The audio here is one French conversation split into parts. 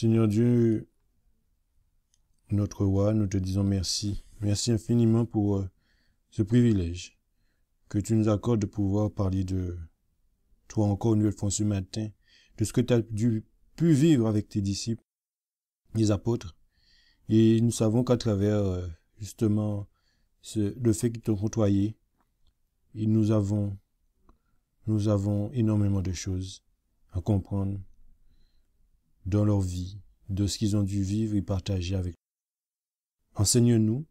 Seigneur Dieu, notre roi, nous te disons merci. Merci infiniment pour ce privilège que tu nous accordes de pouvoir parler de toi encore une nouvelle fois ce matin, de ce que tu as pu vivre avec tes disciples, les apôtres. Et nous savons qu'à travers justement le fait qu'ils t'ont côtoyé, et nous avons énormément de choses à comprendre dans leur vie, de ce qu'ils ont dû vivre et partager avec nous. Enseigne-nous,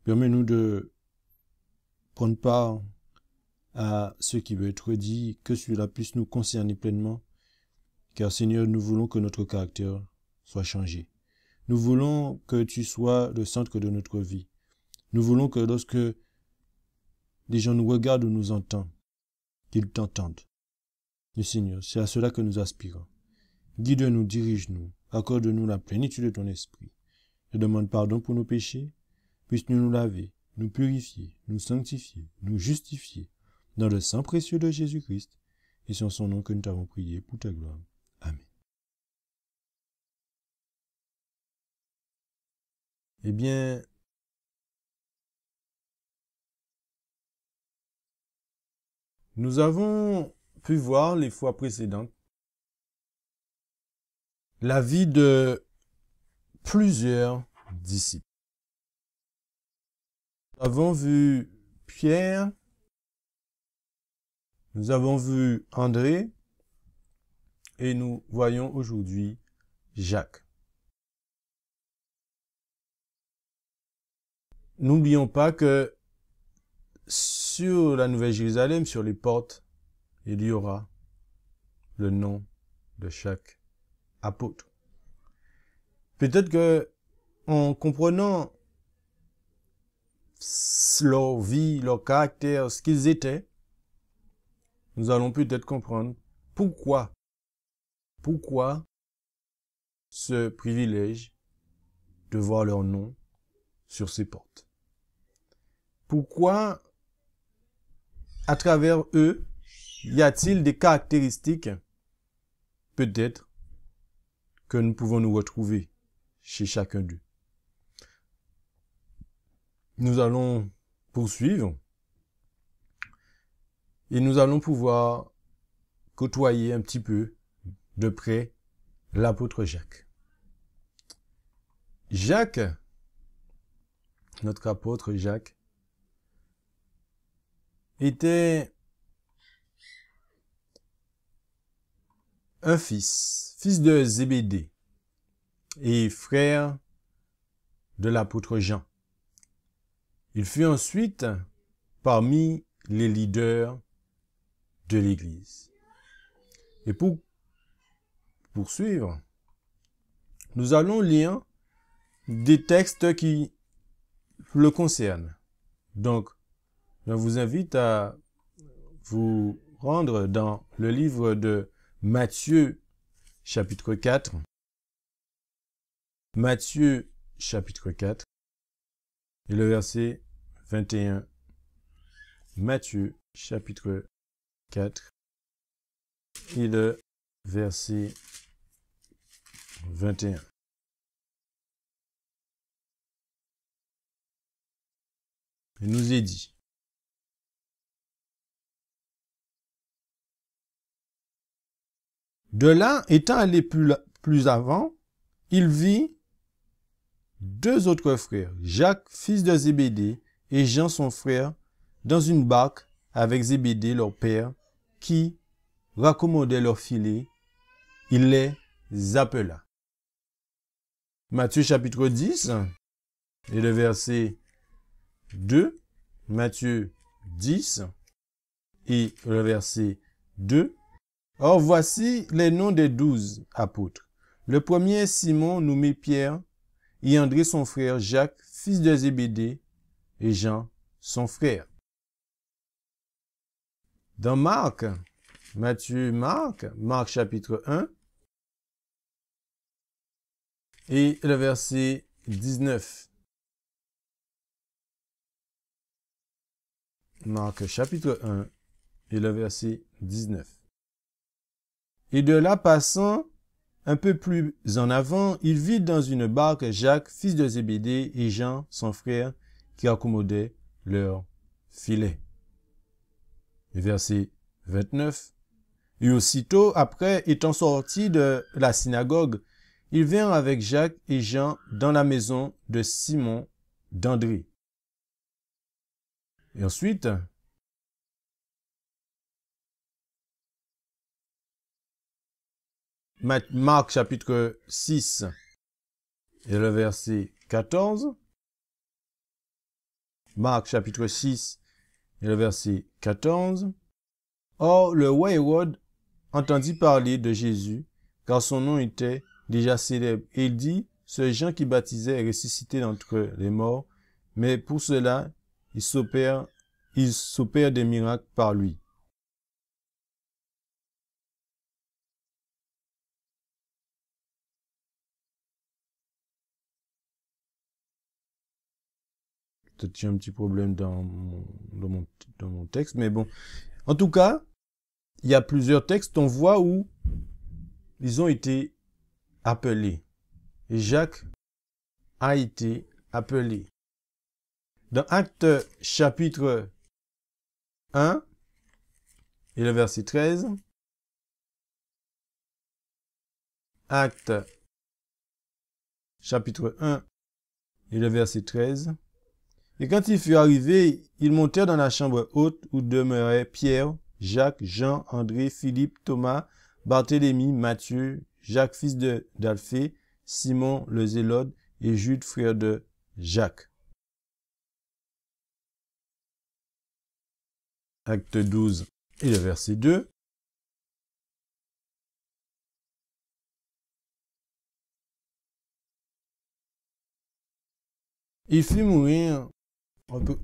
permets-nous de prendre part à ce qui veut être dit, que cela puisse nous concerner pleinement, car Seigneur, nous voulons que notre caractère soit changé. Nous voulons que tu sois le centre de notre vie. Nous voulons que lorsque les gens nous regardent ou nous entendent, qu'ils t'entendent. Et Seigneur, c'est à cela que nous aspirons. Guide-nous, dirige-nous, accorde-nous la plénitude de ton esprit. Je demande pardon pour nos péchés, puisses-tu nous laver, nous purifier, nous sanctifier, nous justifier, dans le sang précieux de Jésus-Christ, et c'est en son nom que nous t'avons prié pour ta gloire. Amen. Eh bien, nous avons pu voir les fois précédentes la vie de plusieurs disciples. Nous avons vu Pierre, nous avons vu André, et nous voyons aujourd'hui Jacques. N'oublions pas que sur la Nouvelle Jérusalem, sur les portes, il y aura le nom de chaque apôtre. Peut-être que, en comprenant leur vie, leur caractère, ce qu'ils étaient, nous allons peut-être comprendre pourquoi ce privilège de voir leur nom sur ces portes. Pourquoi, à travers eux, y a-t-il des caractéristiques, peut-être, que nous pouvons nous retrouver chez chacun d'eux? Nous allons poursuivre et nous allons pouvoir côtoyer un petit peu de près l'apôtre Jacques. Jacques, notre apôtre Jacques, était un fils de Zébédée et frère de l'apôtre Jean. Il fut ensuite parmi les leaders de l'Église. Et pour poursuivre, nous allons lire des textes qui le concernent. Donc, je vous invite à vous rendre dans le livre de Matthieu, chapitre 4. Matthieu, chapitre 4, et le verset 21. Matthieu, chapitre 4, et le verset 21. Il nous est dit: de là, étant allé plus avant, il vit deux autres frères, Jacques, fils de Zébédée, et Jean, son frère, dans une barque avec Zébédée, leur père, qui raccommodaient leurs filets. Il les appela. Matthieu chapitre 10, et le verset 2. Matthieu 10, et le verset 2. Or, voici les noms des 12 apôtres. Le premier est Simon, nommé Pierre, et André son frère, Jacques, fils de Zébédée, et Jean, son frère. Dans Marc chapitre 1, et le verset 19. Marc chapitre 1, et le verset 19. Et de là passant, un peu plus en avant, il vit dans une barque Jacques, fils de Zébédée, et Jean, son frère, qui accommodaient leur filet. Verset 29. Et aussitôt après, étant sortis de la synagogue, ils vinrent avec Jacques et Jean dans la maison de Simon d'André. Et ensuite, Marc chapitre 6 et le verset 14. Marc chapitre 6 et le verset 14. Or, le roi Hérode entendit parler de Jésus, car son nom était déjà célèbre. Et il dit, ce Jean qui baptisait est ressuscité d'entre les morts, mais pour cela, il s'opère des miracles par lui. Peut-être j'ai un petit problème dans mon texte, mais bon. En tout cas, il y a plusieurs textes, on voit où ils ont été appelés. Et Jacques a été appelé. Dans Actes chapitre 1 et le verset 13, Actes chapitre 1 et le verset 13, et quand il fut arrivé, ils montèrent dans la chambre haute où demeuraient Pierre, Jacques, Jean, André, Philippe, Thomas, Barthélemy, Matthieu, Jacques fils d'Alphée, Simon le Zélote et Jude frère de Jacques. Acte 12 et le verset 2. Il fit mourir,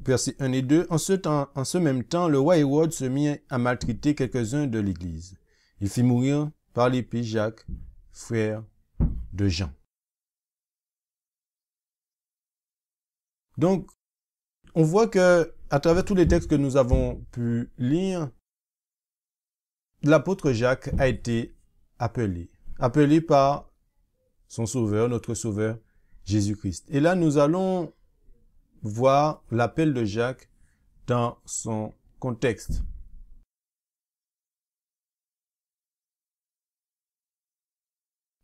versets 1 et 2, en ce même temps, le roi Hérode se mit à maltraiter quelques-uns de l'Église. Il fit mourir par l'épée Jacques, frère de Jean. Donc, on voit que, à travers tous les textes que nous avons pu lire, l'apôtre Jacques a été appelé par son sauveur, notre sauveur, Jésus-Christ. Et là, nous allons voir l'appel de Jacques dans son contexte.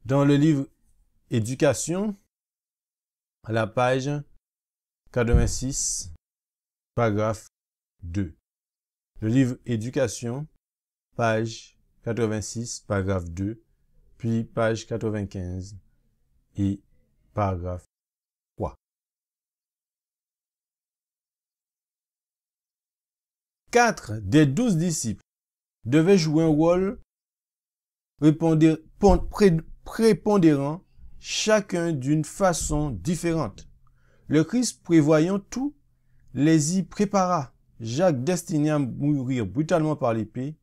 Dans le livre Éducation, à la page 86, paragraphe 2. Le livre Éducation, page 86, paragraphe 2, puis page 95 et paragraphe 3. 4 des 12 disciples devaient jouer un rôle prépondérant, chacun d'une façon différente. Le Christ, prévoyant tout, les y prépara. Jacques, destiné à mourir brutalement par l'épée.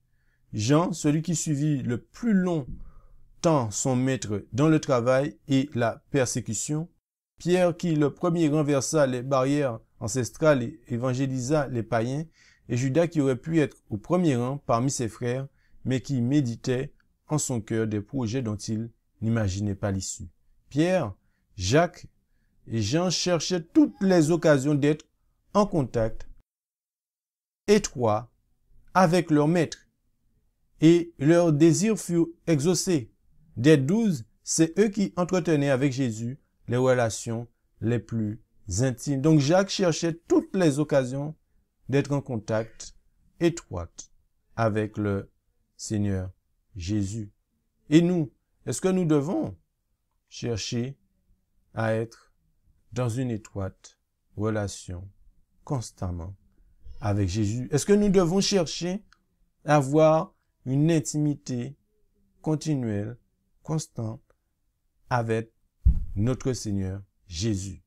Jean, celui qui suivit le plus longtemps son maître dans le travail et la persécution. Pierre, qui le premier renversa les barrières ancestrales et évangélisa les païens. Et Judas, qui aurait pu être au premier rang parmi ses frères, mais qui méditait en son cœur des projets dont il n'imaginait pas l'issue. Pierre, Jacques et Jean cherchaient toutes les occasions d'être en contact étroit avec leur maître, et leurs désirs furent exaucés. Des 12, c'est eux qui entretenaient avec Jésus les relations les plus intimes. Donc Jacques cherchait toutes les occasions d'être en contact étroit avec le Seigneur Jésus. Et nous, est-ce que nous devons chercher à être dans une étroite relation constamment avec Jésus? Est-ce que nous devons chercher à avoir une intimité continuelle, constante avec notre Seigneur Jésus?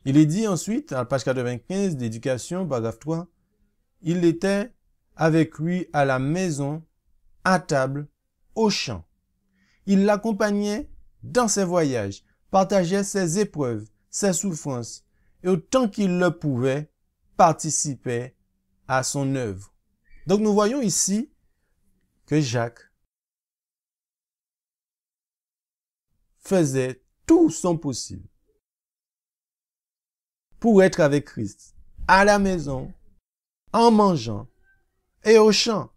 Il est dit ensuite, à la page 95 d'Éducation, paragraphe 3, il était avec lui à la maison, à table, au champ. Il l'accompagnait dans ses voyages, partageait ses épreuves, ses souffrances, et autant qu'il le pouvait, participait à son œuvre. Donc nous voyons ici que Jacques faisait tout son possible pour être avec Christ, à la maison, en mangeant et au champ.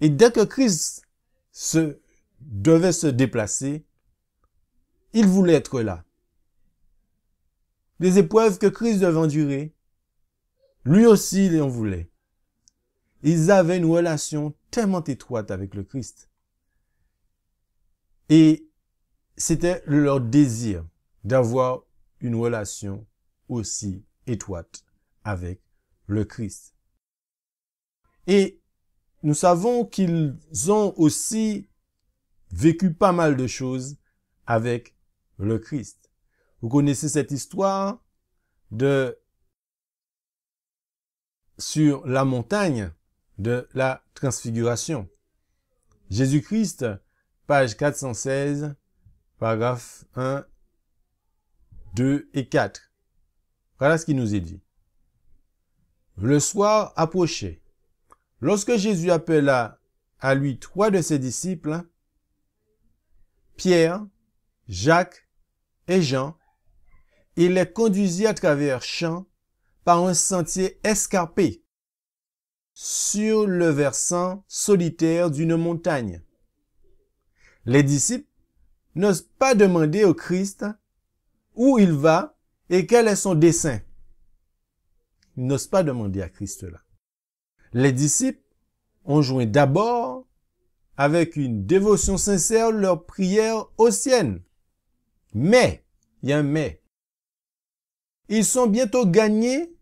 Et dès que Christ devait se déplacer, il voulait être là. Les épreuves que Christ devait endurer, lui aussi, il en voulait. Ils avaient une relation tellement étroite avec le Christ. Et c'était leur désir d'avoir une relation aussi étroite avec le Christ. Et nous savons qu'ils ont aussi vécu pas mal de choses avec le Christ. Vous connaissez cette histoire sur la montagne de la transfiguration. Jésus-Christ, page 416, paragraphe 1, 2 et 4. Voilà ce qu'il nous est dit. Le soir approchait. Lorsque Jésus appela à lui 3 de ses disciples, Pierre, Jacques et Jean, il les conduisit à travers champs par un sentier escarpé sur le versant solitaire d'une montagne. Les disciples n'osent pas demander au Christ où il va et quel est son dessein. Ils n'osent pas demander à Christ là. Les disciples ont joint d'abord avec une dévotion sincère leur prière aux siennes. Mais, il y a un mais. Ils sont bientôt gagnés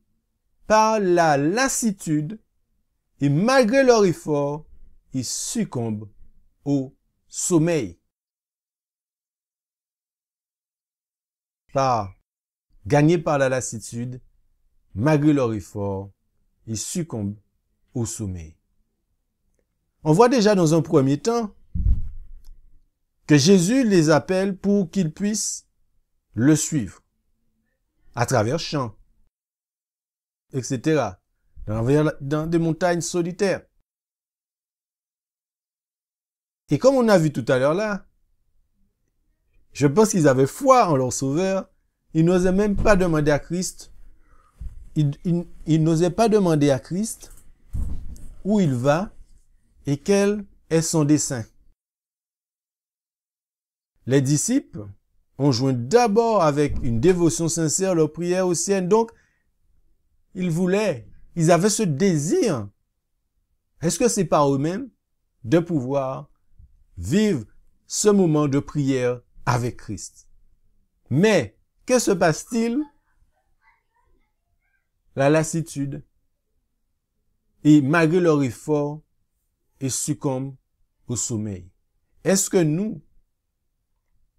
par la lassitude et malgré leur effort, ils succombent au sommeil. Gagnés par la lassitude, malgré leur effort, ils succombent au sommeil. On voit déjà dans un premier temps que Jésus les appelle pour qu'ils puissent le suivre à travers champs, etc., dans des montagnes solitaires. Et comme on a vu tout à l'heure là, je pense qu'ils avaient foi en leur sauveur. Ils n'osaient même pas demander à Christ. Ils n'osaient pas demander à Christ où il va et quel est son dessein. Les disciples ont joint d'abord avec une dévotion sincère leur prière aux siennes. Donc, ils avaient ce désir. Est-ce que c'est par eux-mêmes de pouvoir vivre ce moment de prière avec Christ? Mais, que se passe-t-il? La lassitude. Et malgré leur effort, ils succombent au sommeil. Est-ce que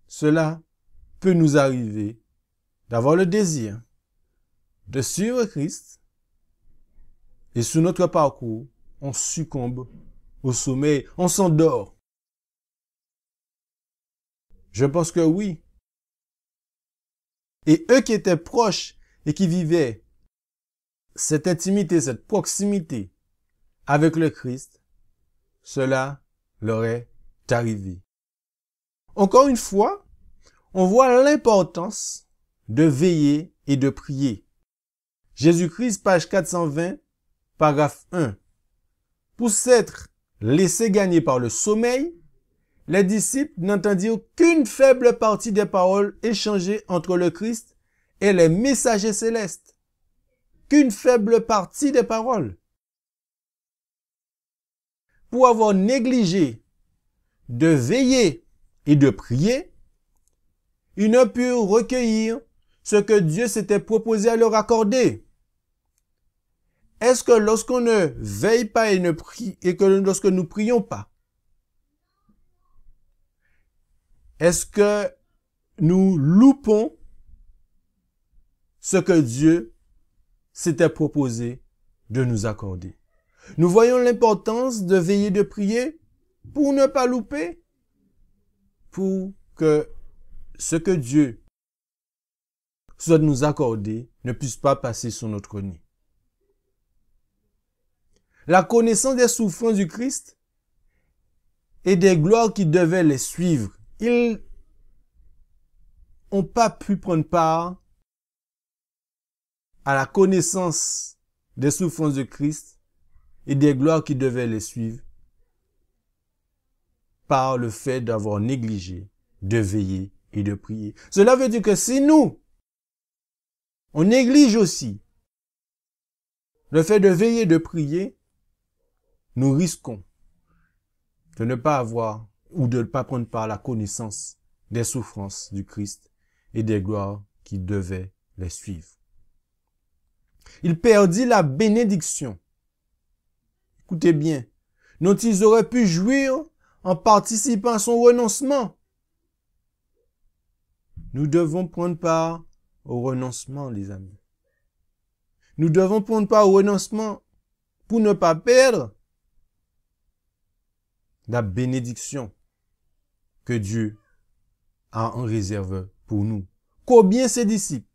cela peut nous arriver d'avoir le désir de suivre Christ et sur notre parcours, on succombe au sommeil, on s'endort? Je pense que oui. Et eux qui étaient proches et qui vivaient cette intimité, cette proximité avec le Christ, cela leur est arrivé. Encore une fois, on voit l'importance de veiller et de prier. Jésus-Christ, page 420, paragraphe 1. Pour s'être laissés gagner par le sommeil, les disciples n'entendirent qu'une faible partie des paroles échangées entre le Christ et les messagers célestes. Qu'une faible partie des paroles. Pour avoir négligé de veiller et de prier, ils ne purent recueillir ce que Dieu s'était proposé à leur accorder. Est-ce que lorsqu'on ne veille pas et ne prie, et que lorsque nous prions pas, est-ce que nous loupons ce que Dieu s'était proposé de nous accorder? Nous voyons l'importance de veiller, de prier pour ne pas louper, pour que ce que Dieu souhaite nous accorder ne puisse pas passer sur notre nez. La connaissance des souffrances du Christ et des gloires qui devaient les suivre ils n'ont pas pu prendre part à la connaissance des souffrances de Christ et des gloires qui devaient les suivre par le fait d'avoir négligé de veiller et de prier. Cela veut dire que si nous, on néglige aussi le fait de veiller et de prier, nous risquons de ne pas avoir ou de ne pas prendre part à la connaissance des souffrances du Christ et des gloires qui devaient les suivre. Il perdit la bénédiction. Écoutez bien, dont ils auraient pu jouir en participant à son renoncement. Nous devons prendre part au renoncement, les amis. Nous devons prendre part au renoncement pour ne pas perdre la bénédiction que Dieu a en réserve pour nous. Combien ses disciples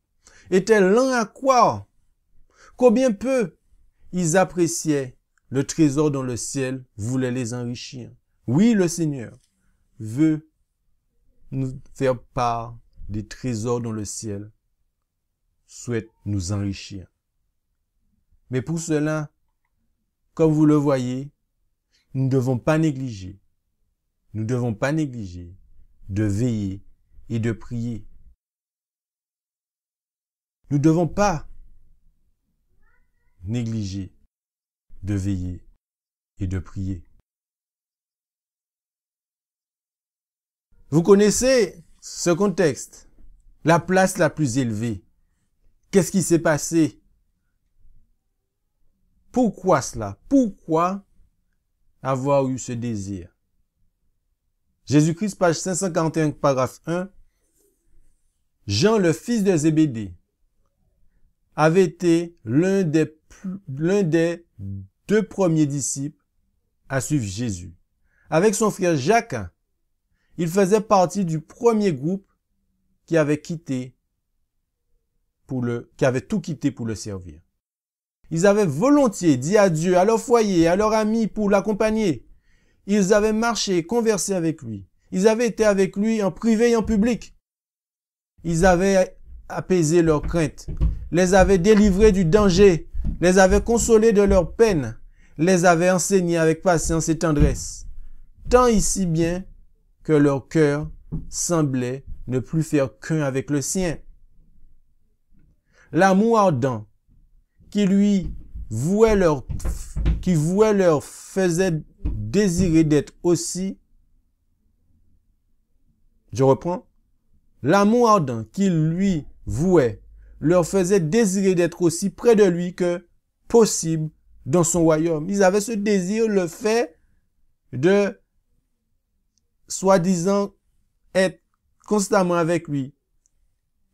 étaient lents à croire, combien peu ils appréciaient le trésor dont le ciel voulait les enrichir. Oui, le Seigneur veut nous faire part des trésors dont le ciel souhaite nous enrichir. Mais pour cela, comme vous le voyez, nous ne devons pas négliger. Nous ne devons pas négliger de veiller et de prier. Nous ne devons pas négliger de veiller et de prier. Vous connaissez ce contexte, la place la plus élevée. Qu'est-ce qui s'est passé? Pourquoi cela? Pourquoi avoir eu ce désir? Jésus-Christ, page 541, paragraphe 1. Jean, le fils de Zébédée, avait été l'un des 2 premiers disciples à suivre Jésus. Avec son frère Jacques, il faisait partie du premier groupe qui avait tout quitté pour le servir. Ils avaient volontiers dit adieu à leur foyer, à leurs amis pour l'accompagner. Ils avaient marché, conversé avec lui. Ils avaient été avec lui en privé et en public. Ils avaient apaisé leurs craintes, les avaient délivrés du danger, les avaient consolés de leur peine, les avaient enseignés avec patience et tendresse. Tant ici bien que leur cœur semblait ne plus faire qu'un avec le sien. L'amour ardent qui leur faisait désirer d'être aussi, je reprends, l'amour ardent qui lui vouait leur faisait désirer d'être aussi près de lui que possible dans son royaume. Ils avaient ce désir, le fait de, soi-disant, être constamment avec lui,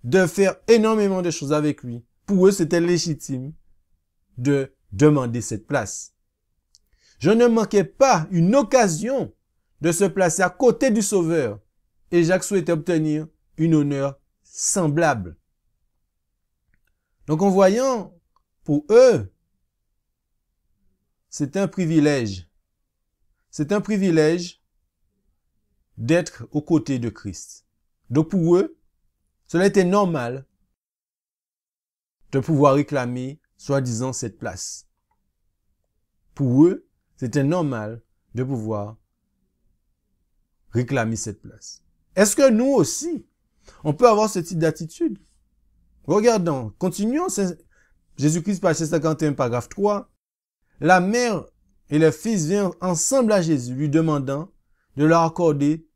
de faire énormément de choses avec lui. Pour eux, c'était légitime de demander cette place. Je ne manquais pas une occasion de se placer à côté du Sauveur et Jacques souhaitait obtenir une honneur semblable. Donc en voyant, pour eux, c'est un privilège. C'est un privilège d'être aux côtés de Christ. Donc pour eux, cela était normal de pouvoir réclamer, soi-disant, cette place. Pour eux, c'était normal de pouvoir réclamer cette place. Est-ce que nous aussi, on peut avoir ce type d'attitude? Regardons, continuons. Jésus-Christ, page 51, paragraphe 3. La mère et le fils viennent ensemble à Jésus, lui demandant de leur accorder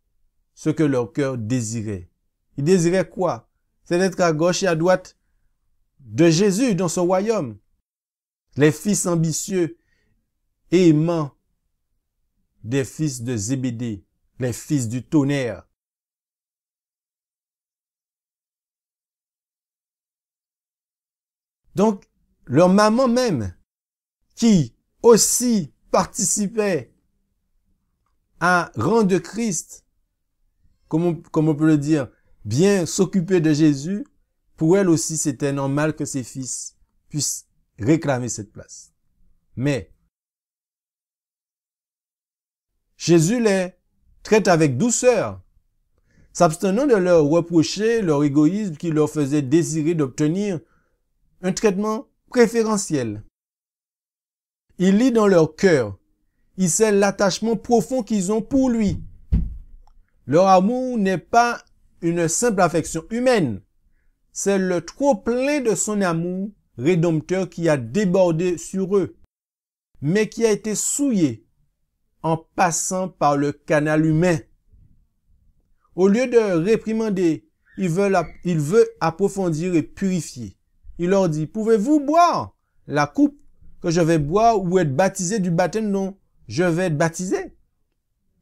ce que leur cœur désirait. Ils désiraient quoi? C'est d'être à gauche et à droite de Jésus dans son royaume. Les fils ambitieux et aimants des fils de Zébédée, les fils du tonnerre. Donc, leur maman même, qui aussi participait à rendre Christ, comme on peut le dire, bien s'occuper de Jésus, pour elle aussi, c'était normal que ses fils puissent réclamer cette place. Mais Jésus les traite avec douceur. s'abstenant de leur reprocher leur égoïsme qui leur faisait désirer d'obtenir un traitement préférentiel. Il lit dans leur cœur, il sait l'attachement profond qu'ils ont pour lui. Leur amour n'est pas une simple affection humaine, c'est le trop-plein de son amour rédempteur qui a débordé sur eux, mais qui a été souillé en passant par le canal humain. Au lieu de réprimander, il veut approfondir et purifier. Il leur dit, pouvez-vous boire la coupe que je vais boire ou être baptisé du baptême dont je vais être baptisé?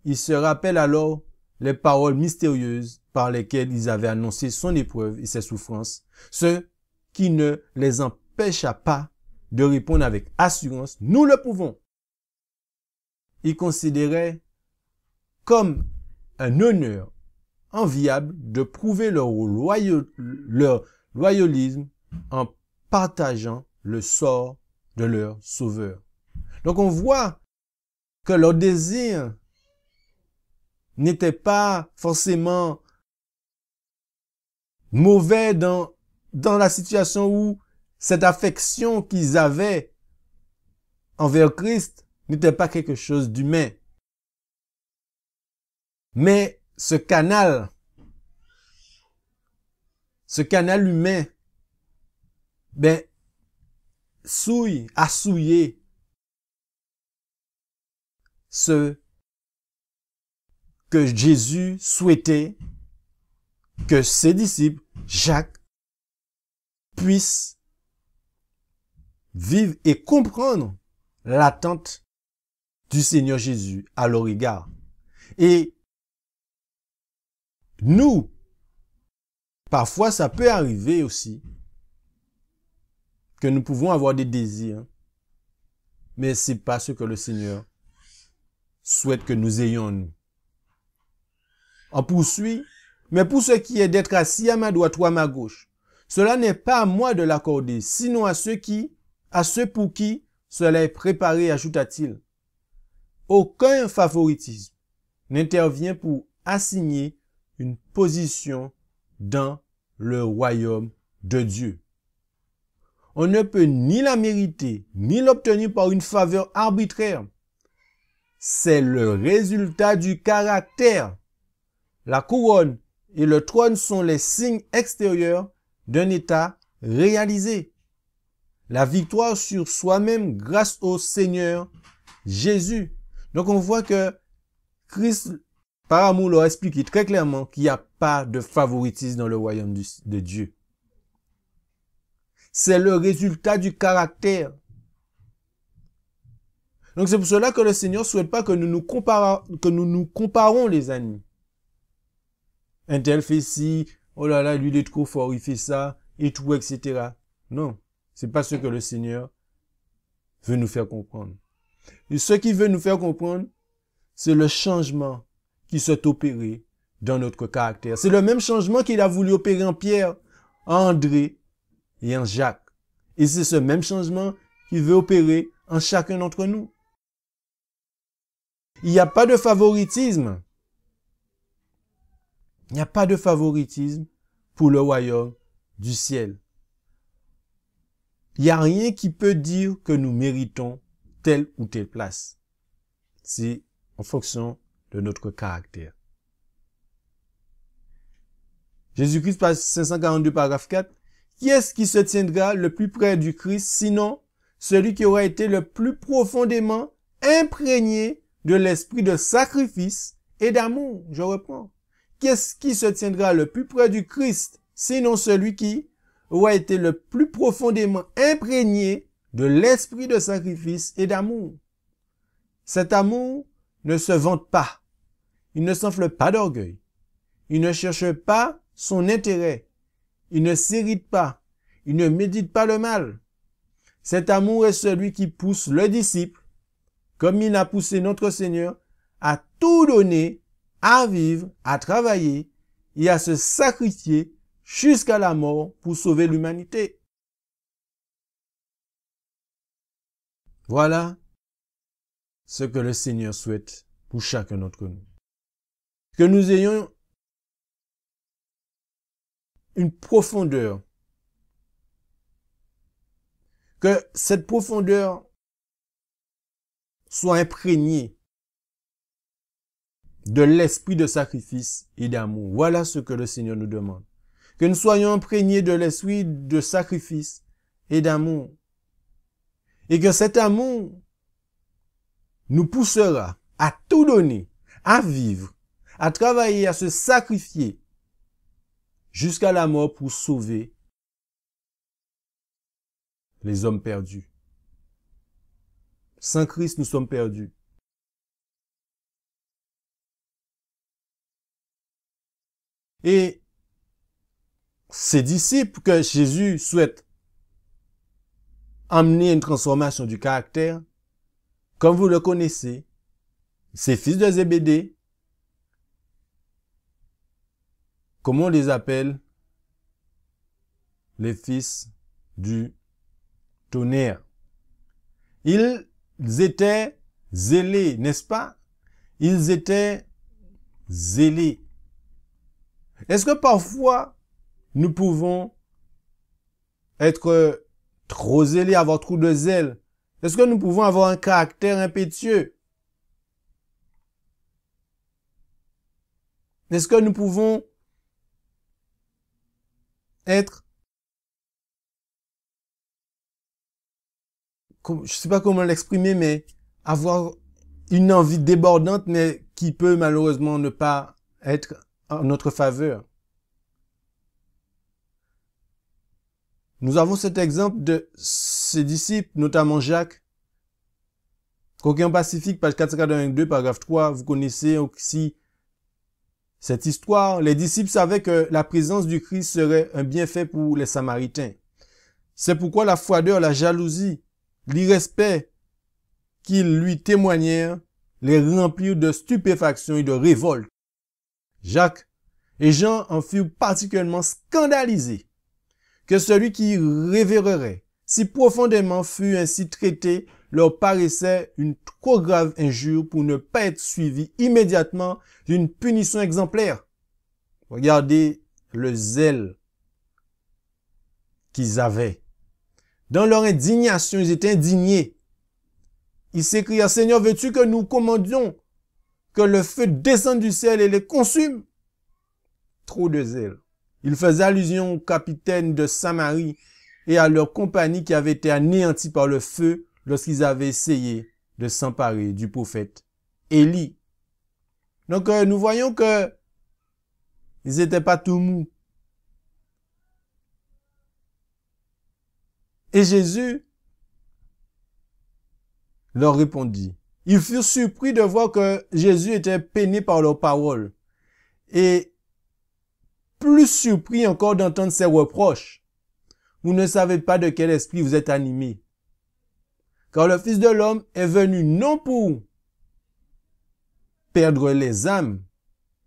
Il se rappelle alors les paroles mystérieuses par lesquelles ils avaient annoncé son épreuve et ses souffrances, ce qui ne les empêcha pas de répondre avec assurance, nous le pouvons. Ils considéraient comme un honneur enviable de prouver leur loyalisme en partageant le sort de leur sauveur. Donc on voit que leur désir n'était pas forcément mauvais dans la situation où cette affection qu'ils avaient envers Christ n'était pas quelque chose d'humain. Mais ce canal humain, a souillé ce que Jésus souhaitait que ses disciples, Jacques, puissent vivre et comprendre l'attente du Seigneur Jésus à leur égard. Et nous, parfois ça peut arriver aussi que nous pouvons avoir des désirs, mais c'est pas ce que le Seigneur souhaite que nous ayons en nous. On poursuit, mais pour ce qui est d'être assis à ma droite ou à ma gauche, cela n'est pas à moi de l'accorder, sinon à ceux pour qui cela est préparé, ajouta-t-il. Aucun favoritisme n'intervient pour assigner une position dans le royaume de Dieu. On ne peut ni la mériter, ni l'obtenir par une faveur arbitraire. C'est le résultat du caractère. La couronne et le trône sont les signes extérieurs d'un état réalisé. La victoire sur soi-même grâce au Seigneur Jésus. Donc on voit que Christ, par amour, leur explique très clairement qu'il n'y a pas de favoritisme dans le royaume de Dieu. C'est le résultat du caractère. Donc c'est pour cela que le Seigneur ne souhaite pas que nous nous comparons les amis. Un tel fait ci, oh là là, lui il est trop fort, il fait ça, et tout, etc. Non, c'est pas ce que le Seigneur veut nous faire comprendre. Et ce qu'il veut nous faire comprendre, c'est le changement qui s'est opéré dans notre caractère. C'est le même changement qu'il a voulu opérer en Pierre, en André et en Jacques. Et c'est ce même changement qu'il veut opérer en chacun d'entre nous. Il n'y a pas de favoritisme. Il n'y a pas de favoritisme pour le royaume du ciel. Il n'y a rien qui peut dire que nous méritons telle ou telle place. C'est en fonction de notre caractère. Jésus-Christ, page 542, paragraphe 4. Qui est-ce qui se tiendra le plus près du Christ, sinon celui qui aura été le plus profondément imprégné de l'esprit de sacrifice et d'amour? Je reprends. Qu'est-ce qui se tiendra le plus près du Christ, sinon celui qui aura été le plus profondément imprégné de l'esprit de sacrifice et d'amour? Cet amour ne se vante pas. Il ne s'enfle pas d'orgueil. Il ne cherche pas son intérêt. Il ne s'irrite pas. Il ne médite pas le mal. Cet amour est celui qui pousse le disciple, comme il a poussé notre Seigneur, à tout donner, à vivre, à travailler et à se sacrifier jusqu'à la mort pour sauver l'humanité. Voilà ce que le Seigneur souhaite pour chacun d'entre nous. Que nous ayons une profondeur. Que cette profondeur soit imprégnée de l'esprit de sacrifice et d'amour. Voilà ce que le Seigneur nous demande. Que nous soyons imprégnés de l'esprit de sacrifice et d'amour. Et que cet amour nous poussera à tout donner, à vivre, à travailler, à se sacrifier jusqu'à la mort pour sauver les hommes perdus. Sans Christ, nous sommes perdus. Et ces disciples que Jésus souhaite amener une transformation du caractère, comme vous le connaissez, ces fils de Zébédée, comment on les appelle? Les fils du tonnerre. Ils étaient zélés, n'est-ce pas? Ils étaient zélés. Est-ce que parfois, nous pouvons être trop zélés, avoir trop de zèle? Est-ce que nous pouvons avoir un caractère impétueux? Est-ce que nous pouvons être, je ne sais pas comment l'exprimer, mais avoir une envie débordante, mais qui peut malheureusement ne pas être en notre faveur? Nous avons cet exemple de ses disciples, notamment Jacques. Coquin Pacifique, page 482, paragraphe 3, vous connaissez aussi cette histoire. Les disciples savaient que la présence du Christ serait un bienfait pour les Samaritains. C'est pourquoi la froideur, la jalousie, l'irrespect qu'ils lui témoignèrent les remplirent de stupéfaction et de révolte. Jacques et Jean en furent particulièrement scandalisés que celui qui révérerait si profondément fut ainsi traité leur paraissait une trop grave injure pour ne pas être suivi immédiatement d'une punition exemplaire. Regardez le zèle qu'ils avaient. Dans leur indignation, ils étaient indignés. Ils s'écrièrent, Seigneur, veux-tu que nous commandions que le feu descende du ciel et les consume? Trop de zèle. Ils faisaient allusion au capitaine de Samarie et à leur compagnie qui avait été anéantie par le feu lorsqu'ils avaient essayé de s'emparer du prophète Élie. Donc, nous voyons que ils n'étaient pas tout mous. Et Jésus leur répondit. Ils furent surpris de voir que Jésus était peiné par leurs paroles. Et plus surpris encore d'entendre ses reproches. Vous ne savez pas de quel esprit vous êtes animés. Car le Fils de l'homme est venu non pour perdre les âmes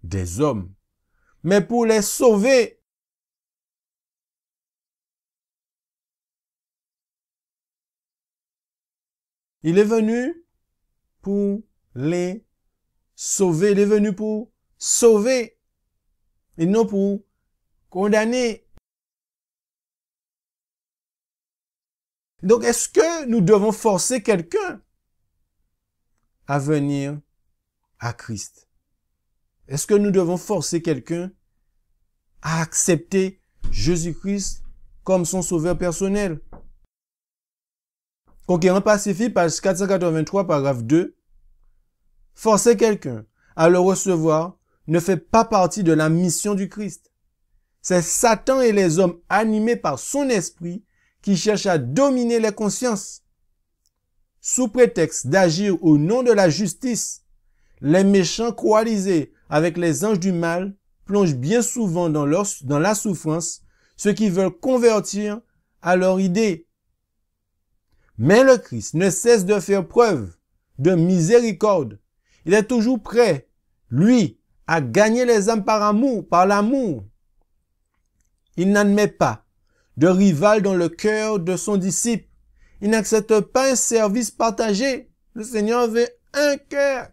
des hommes, mais pour les sauver. Il est venu pour les sauver. Il est venu pour sauver et non pour condamner. Donc, est-ce que nous devons forcer quelqu'un à venir à Christ? Est-ce que nous devons forcer quelqu'un à accepter Jésus-Christ comme son sauveur personnel? Conquérant Pacifique, page 483, paragraphe 2. Forcer quelqu'un à le recevoir ne fait pas partie de la mission du Christ. C'est Satan et les hommes animés par son esprit qui cherchent à dominer les consciences. Sous prétexte d'agir au nom de la justice, les méchants coalisés avec les anges du mal plongent bien souvent dans la souffrance ceux qui veulent convertir à leur idée. Mais le Christ ne cesse de faire preuve de miséricorde. Il est toujours prêt, lui, à gagner les âmes par amour, par l'amour. Il n'admet pas de rival dans le cœur de son disciple. Il n'accepte pas un service partagé. Le Seigneur veut un cœur.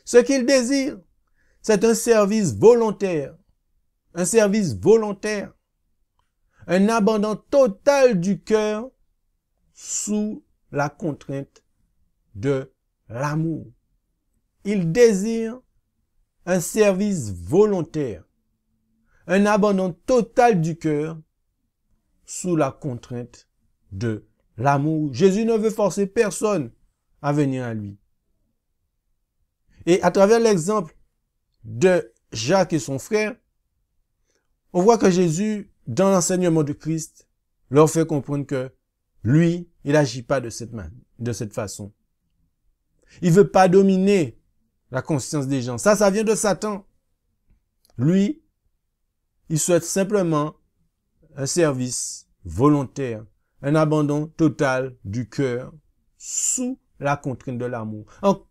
Ce qu'il désire, c'est un service volontaire, un service volontaire, un abandon total du cœur sous la contrainte de l'amour. Il désire un service volontaire, un abandon total du cœur sous la contrainte de l'amour. Jésus ne veut forcer personne à venir à lui. Et à travers l'exemple de Jacques et son frère, on voit que Jésus, dans l'enseignement de Christ, leur fait comprendre que lui, il n'agit pas de cette façon. Il veut pas dominer la conscience des gens. Ça vient de Satan. Lui, il souhaite simplement un service volontaire, un abandon total du cœur sous la contrainte de l'amour, en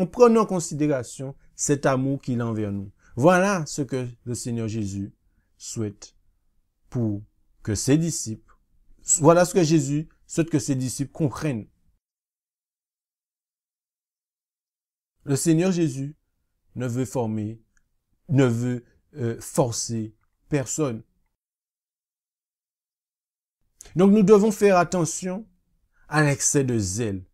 prenant en considération cet amour qu'il a envers nous. Voilà ce que le Seigneur Jésus souhaite pour que ses disciples, voilà ce que Jésus souhaite que ses disciples comprennent. Le Seigneur Jésus ne veut forcer personne. Donc nous devons faire attention à l'excès de zèle,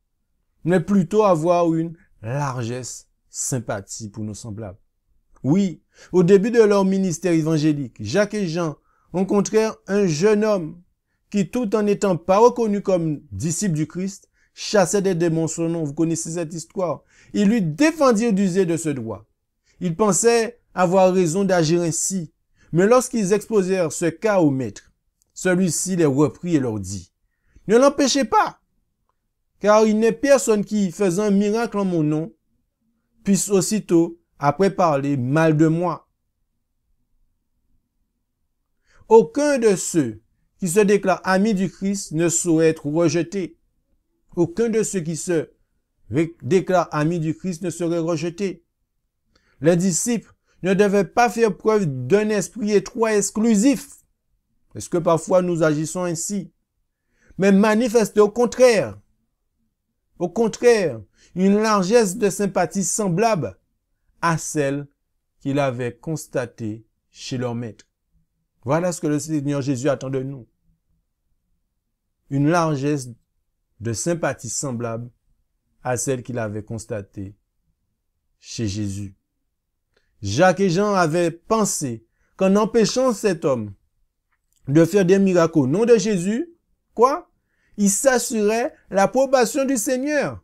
mais plutôt avoir une largesse sympathie pour nos semblables. Oui, au début de leur ministère évangélique, Jacques et Jean rencontrèrent un jeune homme qui, tout en n'étant pas reconnu comme disciple du Christ, chassait des démons son nom. Vous connaissez cette histoire. Ils lui défendirent d'user de ce droit. Ils pensaient avoir raison d'agir ainsi. Mais lorsqu'ils exposèrent ce cas au maître, celui-ci les reprit et leur dit: « Ne l'empêchez pas, car il n'est personne qui, faisant un miracle en mon nom, puisse aussitôt après parler mal de moi. Aucun de ceux qui se déclarent amis du Christ ne saurait être rejeté. Aucun de ceux qui se déclarent amis du Christ ne serait rejeté. Les disciples ne devaient pas faire preuve d'un esprit étroit exclusif. Est-ce que parfois nous agissons ainsi? Mais manifester au contraire, une largesse de sympathie semblable à celle qu'il avait constatée chez leur maître. Voilà ce que le Seigneur Jésus attend de nous. Une largesse de sympathie semblable à celle qu'il avait constatée chez Jésus. Jacques et Jean avaient pensé qu'en empêchant cet homme de faire des miracles au nom de Jésus, quoi? Ils s'assuraient l'approbation du Seigneur.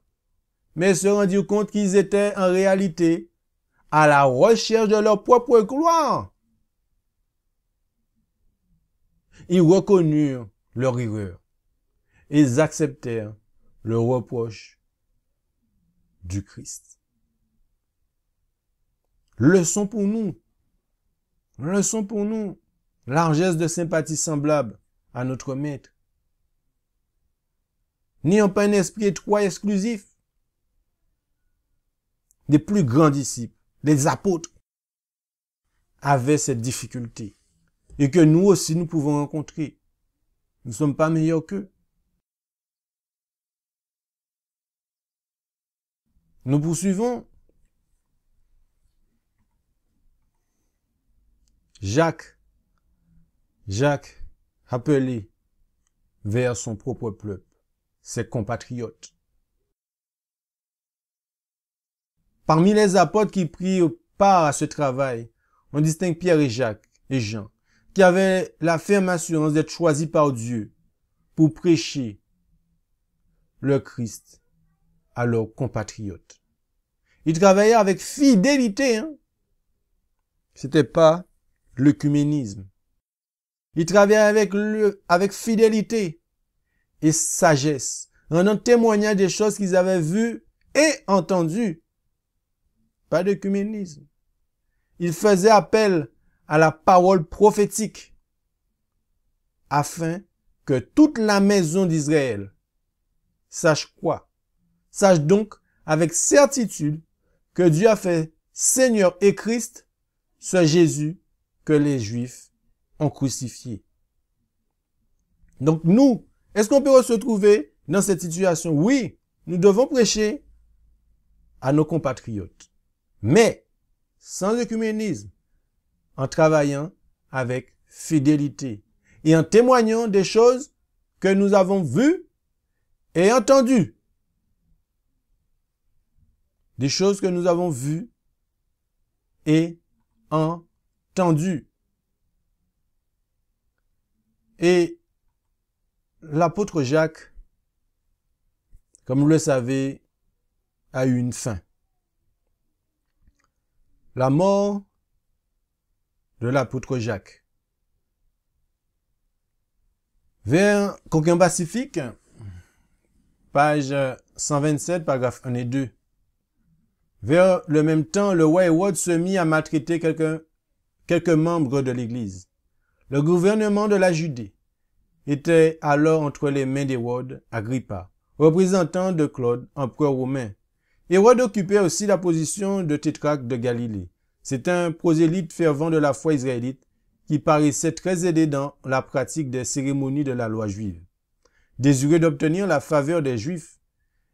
Mais ils se rendirent compte qu'ils étaient en réalité à la recherche de leur propre gloire. Ils reconnurent leur erreur. Ils acceptèrent le reproche du Christ. Leçon pour nous. Leçon pour nous. Largesse de sympathie semblable à notre maître. N'ayons pas un esprit étroit et exclusif. Les plus grands disciples, les apôtres, avaient cette difficulté. Et que nous aussi, nous pouvons rencontrer. Nous ne sommes pas meilleurs qu'eux. Nous poursuivons. Jacques, appelé vers son propre peuple, ses compatriotes. Parmi les apôtres qui prirent part à ce travail, on distingue Pierre et Jacques et Jean, qui avaient la ferme assurance d'être choisis par Dieu pour prêcher le Christ à leurs compatriotes. Ils travaillaient avec fidélité, C'était pas l'œcuménisme. Ils travaillaient avec fidélité et sagesse, rendant témoignage des choses qu'ils avaient vues et entendues. Pas d'œcuménisme. Ils faisaient appel à la parole prophétique afin que toute la maison d'Israël sache quoi? Sache donc avec certitude que Dieu a fait Seigneur et Christ, ce Jésus que les Juifs ont crucifié. Donc nous, est-ce qu'on peut se trouver dans cette situation? Oui, nous devons prêcher à nos compatriotes, mais sans œcuménisme, en travaillant avec fidélité et en témoignant des choses que nous avons vues et entendues. Des choses que nous avons vues et entendues. Et l'apôtre Jacques, comme vous le savez, a eu une fin. La mort de l'apôtre Jacques. Vers Coquin Pacifique, page 127, paragraphe 1 et 2. Vers le même temps, le roi Hérode se mit à maltraiter quelques membres de l'Église. Le gouvernement de la Judée était alors entre les mains d'Hérode Agrippa, représentant de Claude, empereur romain. Hérode occupait aussi la position de tétrarque de Galilée. C'est un prosélyte fervent de la foi israélite qui paraissait très aidé dans la pratique des cérémonies de la loi juive. Désireux d'obtenir la faveur des Juifs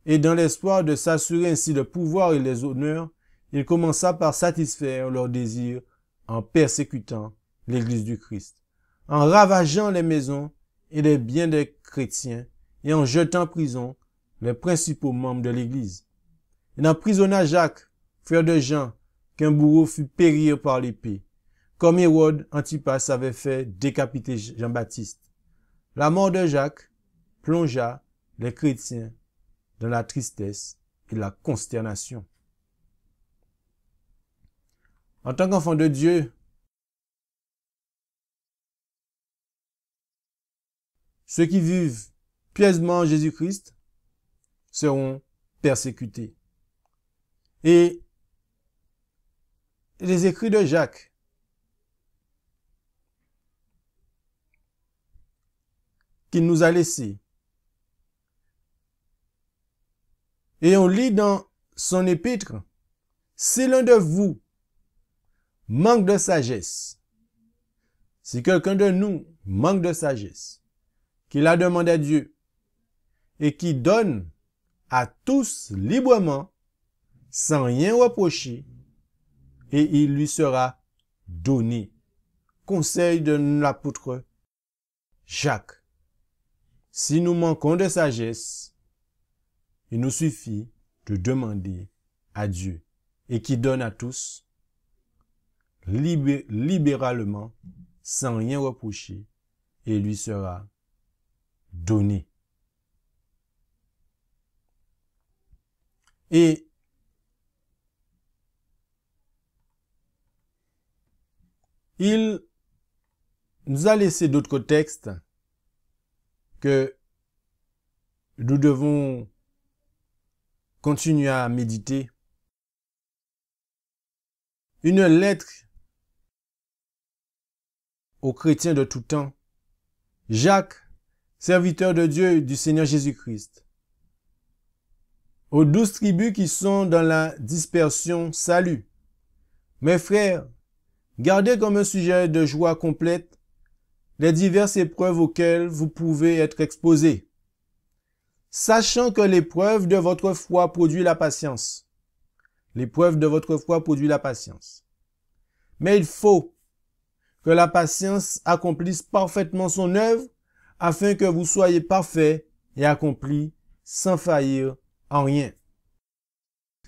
et dans l'espoir de s'assurer ainsi le pouvoir et les honneurs, il commença par satisfaire leurs désirs en persécutant l'Église du Christ, en ravageant les maisons et les biens des chrétiens et en jetant en prison les principaux membres de l'Église. Il emprisonna Jacques, frère de Jean, qu'un bourreau fut périr par l'épée, comme Hérode Antipas avait fait décapiter Jean-Baptiste. La mort de Jacques plongea les chrétiens dans la tristesse et la consternation. En tant qu'enfant de Dieu, ceux qui vivent pieusement en Jésus-Christ seront persécutés. Et les écrits de Jacques qu'il nous a laissés, et on lit dans son épître, si l'un de vous manque de sagesse, si quelqu'un de nous manque de sagesse, qu'il a demandé à Dieu et qui donne à tous librement, sans rien reprocher, et il lui sera donné. Conseil de l'apôtre Jacques. Si nous manquons de sagesse, il nous suffit de demander à Dieu et qui donne à tous libéralement, sans rien reprocher, et il lui sera donné. Et il nous a laissé d'autres textes que nous devons continuer à méditer. Une lettre aux chrétiens de tout temps. Jacques, serviteur de Dieu et du Seigneur Jésus-Christ. Aux 12 tribus qui sont dans la dispersion, salut. Mes frères, gardez comme un sujet de joie complète les diverses épreuves auxquelles vous pouvez être exposés, sachant que l'épreuve de votre foi produit la patience. L'épreuve de votre foi produit la patience. Mais il faut que la patience accomplisse parfaitement son œuvre afin que vous soyez parfaits et accomplis sans faillir en rien.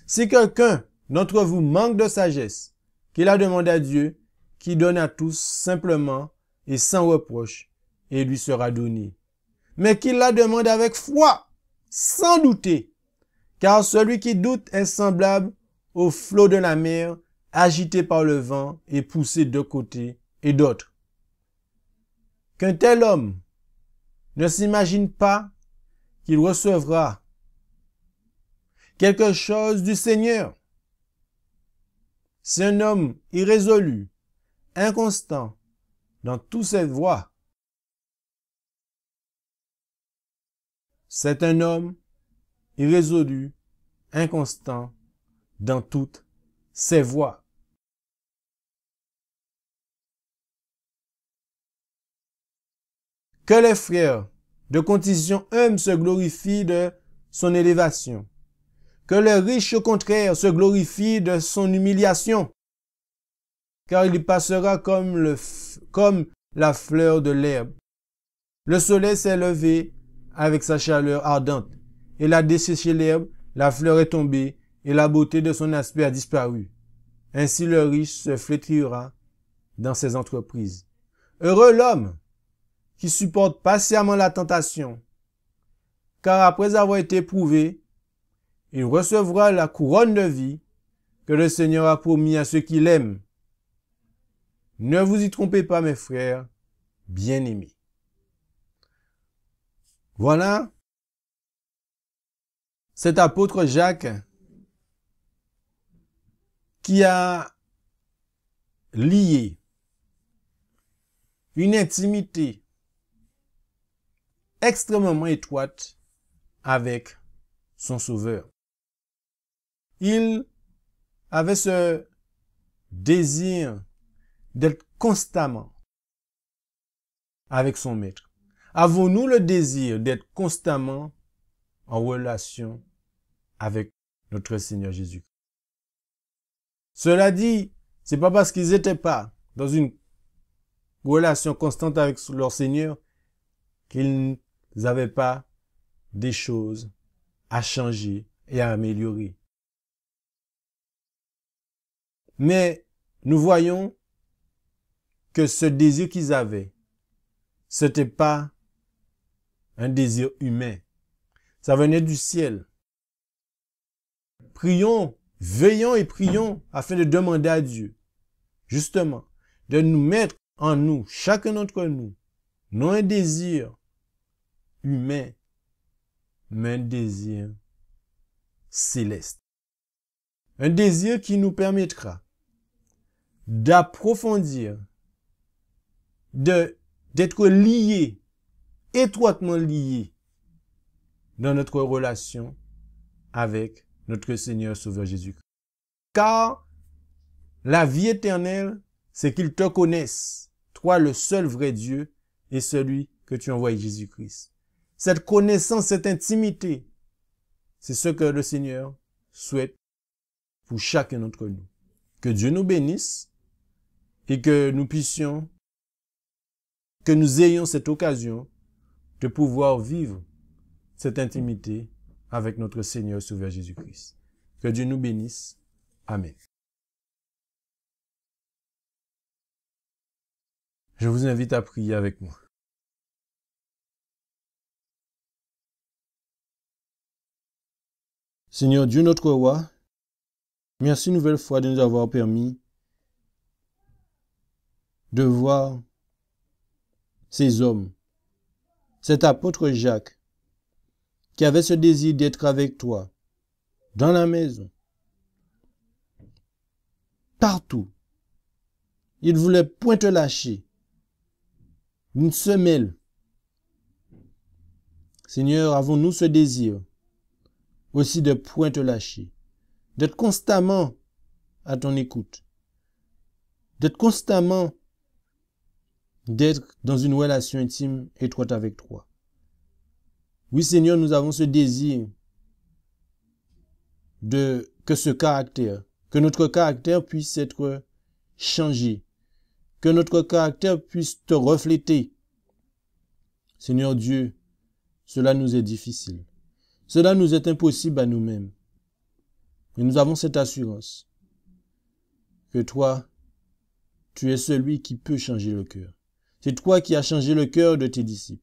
Si quelqu'un d'entre vous manque de sagesse, qu'il a demandé à Dieu, qui donne à tous simplement et sans reproche, et il lui sera donné. Mais qu'il la demande avec foi, sans douter, car celui qui doute est semblable au flot de la mer, agité par le vent et poussé de côté et d'autre. Qu'un tel homme ne s'imagine pas qu'il recevra quelque chose du Seigneur. C'est un homme irrésolu, inconstant dans toutes ses voies. C'est un homme irrésolu, inconstant dans toutes ses voies. Que les frères de condition humble se glorifient de son élévation. Que le riche, au contraire, se glorifie de son humiliation. car il passera comme la fleur de l'herbe. Le soleil s'est levé avec sa chaleur ardente. Il a desséché l'herbe, la fleur est tombée, et la beauté de son aspect a disparu. Ainsi le riche se flétrira dans ses entreprises. Heureux l'homme qui supporte patiemment la tentation, car après avoir été éprouvé, il recevra la couronne de vie que le Seigneur a promis à ceux qui l'aiment. Ne vous y trompez pas, mes frères bien-aimés. Voilà cet apôtre Jacques qui a lié une intimité extrêmement étroite avec son Sauveur. Il avait ce désir d'être constamment avec son Maître. Avons-nous le désir d'être constamment en relation avec notre Seigneur Jésus? Cela dit, c'est pas parce qu'ils n'étaient pas dans une relation constante avec leur Seigneur qu'ils n'avaient pas des choses à changer et à améliorer. Mais nous voyons que ce désir qu'ils avaient, c'était pas un désir humain. Ça venait du ciel. Prions, veillons et prions afin de demander à Dieu, justement, de nous mettre en nous, chacun d'entre nous, non un désir humain, mais un désir céleste. Un désir qui nous permettra d'approfondir, d'être liés, étroitement liés dans notre relation avec notre Seigneur Sauveur Jésus-Christ. Car la vie éternelle, c'est qu'ils te connaissent, toi le seul vrai Dieu et celui que tu as envoyé Jésus-Christ. Cette connaissance, cette intimité, c'est ce que le Seigneur souhaite pour chacun d'entre nous. Que Dieu nous bénisse et que nous puissions, que nous ayons cette occasion de pouvoir vivre cette intimité avec notre Seigneur Sauveur Jésus-Christ. Que Dieu nous bénisse. Amen. Je vous invite à prier avec moi. Seigneur Dieu notre roi, merci une nouvelle fois de nous avoir permis de voir ces hommes, cet apôtre Jacques, qui avait ce désir d'être avec toi, dans la maison, partout. Il voulait point te lâcher, une semelle. Seigneur, avons-nous ce désir aussi de point te lâcher, d'être constamment à ton écoute, d'être constamment dans une relation intime étroite avec toi. Oui, Seigneur, nous avons ce désir que notre caractère puisse être changé, que notre caractère puisse te refléter. Seigneur Dieu, cela nous est difficile. Cela nous est impossible à nous-mêmes. Mais nous avons cette assurance que toi, tu es celui qui peut changer le cœur. C'est toi qui as changé le cœur de tes disciples.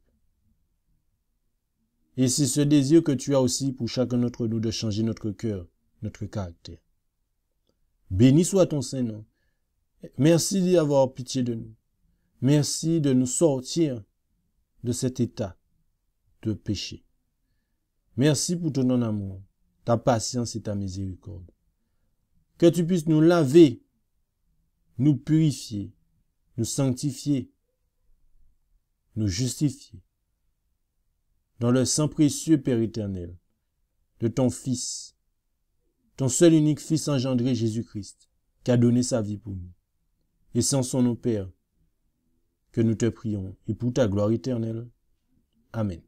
Et c'est ce désir que tu as aussi pour chacun d'entre nous de changer notre cœur, notre caractère. Béni soit ton Saint-Nom. Merci d'avoir pitié de nous. Merci de nous sortir de cet état de péché. Merci pour ton amour, ta patience et ta miséricorde. Que tu puisses nous laver, nous purifier, nous sanctifier, nous justifier dans le sang précieux, Père éternel, de ton Fils, ton seul unique Fils engendré, Jésus-Christ, qui a donné sa vie pour nous. Et sans son nom, Père, que nous te prions, et pour ta gloire éternelle. Amen.